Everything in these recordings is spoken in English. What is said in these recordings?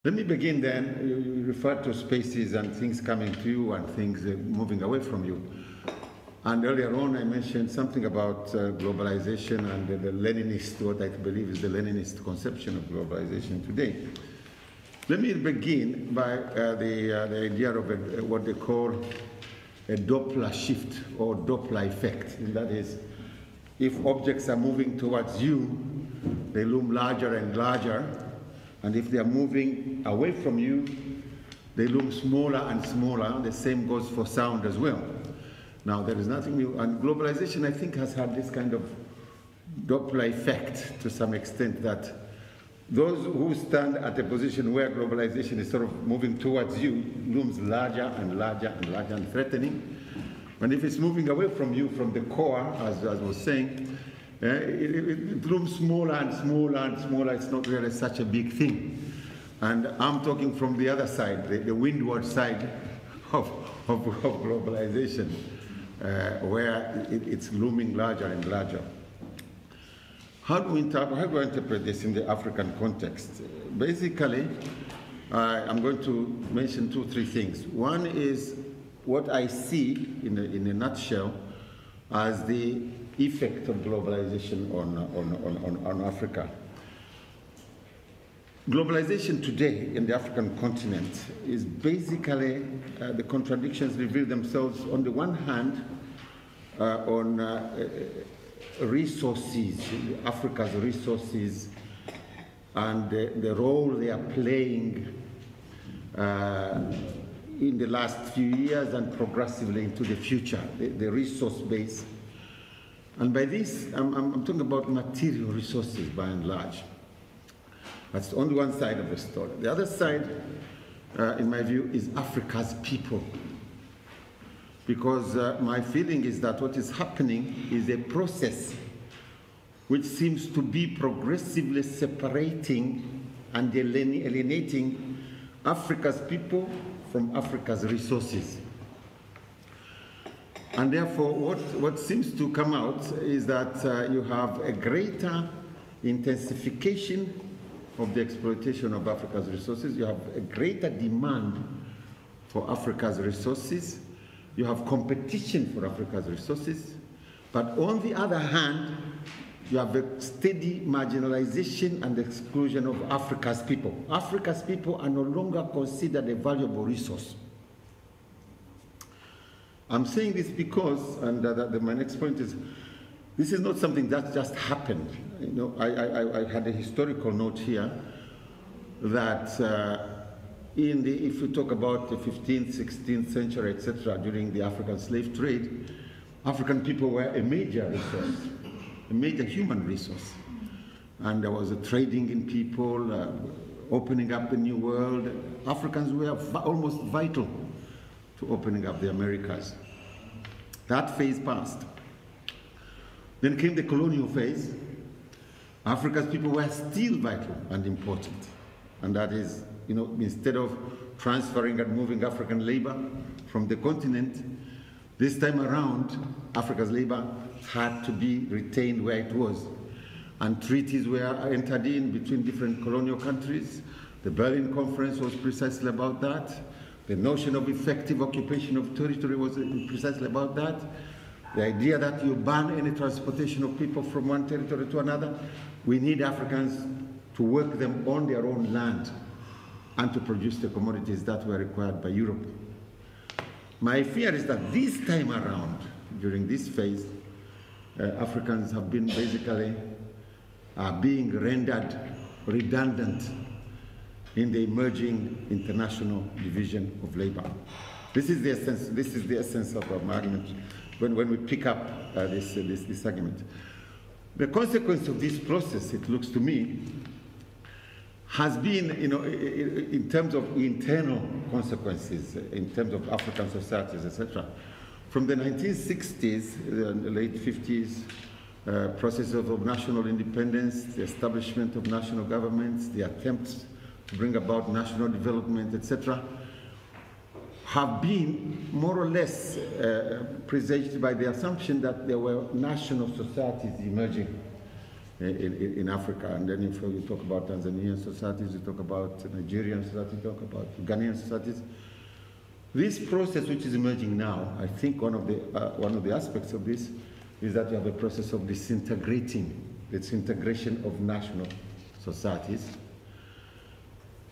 Let me begin then. You referred to spaces and things coming to you and things moving away from you. And earlier on I mentioned something about globalization and the Leninist, what I believe is the Leninist conception of globalization today. Let me begin by the idea of what they call a Doppler shift or Doppler effect. And that is, if objects are moving towards you, they loom larger and larger. And if they are moving away from you, they loom smaller and smaller. The same goes for sound as well. Now, there is nothing new. And globalization, I think, has had this kind of Doppler effect to some extent, that those who stand at a position where globalization is sort of moving towards you looms larger and larger and larger and threatening. And if it's moving away from you, from the core, as I was saying, it looms smaller and smaller and smaller. It's not really such a big thing. And I'm talking from the other side, the windward side of globalization, where it's looming larger and larger. How do I interpret this in the African context? Basically, I'm going to mention 2-3 things. One is what I see in a nutshell as the effect of globalization on Africa. Globalization today in the African continent is basically, the contradictions reveal themselves on the one hand on resources, Africa's resources, and the role they are playing in the last few years and progressively into the future, the resource base. And by this, I'm talking about material resources by and large. That's only one side of the story. The other side, in my view, is Africa's people. Because my feeling is that what is happening is a process which seems to be progressively separating and alienating Africa's people from Africa's resources. And therefore, what seems to come out is that you have a greater intensification of the exploitation of Africa's resources. You have a greater demand for Africa's resources. You have competition for Africa's resources. But on the other hand, you have a steady marginalization and exclusion of Africa's people. Africa's people are no longer considered a valuable resource. I'm saying this because, and my next point is, this is not something that just happened. You know, I had a historical note here that if you talk about the 15th, 16th century, etc., during the African slave trade, African people were a major resource, a major human resource. And there was a trading in people, opening up the new world. Africans were almost vital to opening up the Americas. That phase passed. Then came the colonial phase. Africa's people were still vital and important. And that is, you know, instead of transferring and moving African labor from the continent, this time around, Africa's labor had to be retained where it was. And treaties were entered in between different colonial countries. The Berlin Conference was precisely about that. The notion of effective occupation of territory was precisely about that. The idea that you ban any transportation of people from one territory to another. We need Africans to work them on their own land and to produce the commodities that were required by Europe. My fear is that this time around, during this phase, Africans have been basically being rendered redundant in the emerging international division of labor. This is the essence of our argument when we pick up this argument. The consequence of this process, it looks to me, has been, you know, in terms of internal consequences, in terms of African societies, etc. From the 1960s, the late 50s, process of national independence, the establishment of national governments, the attempts to bring about national development, etc., have been more or less presaged by the assumption that there were national societies emerging in Africa. And then if you talk about Tanzanian societies, you talk about Nigerian societies, you talk about Ghanaian societies. This process which is emerging now, I think one of the aspects of this is that you have a process of disintegration of national societies.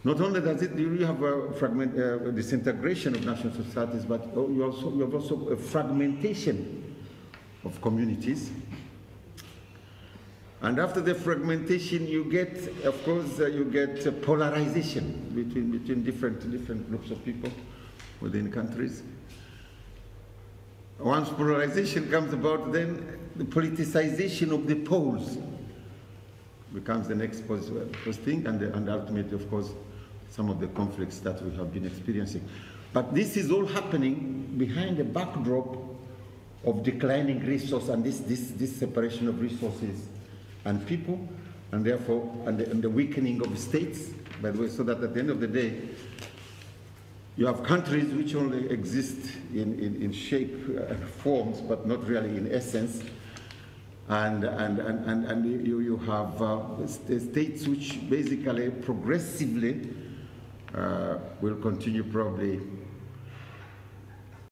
Not only does you have a disintegration of national societies, but you have also a fragmentation of communities. And after the fragmentation, you get, of course, polarization between different groups of people within countries. Once polarization comes about, then the politicization of the poles becomes the next first thing, and ultimately, of course, some of the conflicts that we have been experiencing. But this is all happening behind a backdrop of declining resource and this separation of resources and people, and therefore, and the weakening of states, by the way, so that at the end of the day, you have countries which only exist in shape and forms, but not really in essence. And you have states which basically progressively will continue probably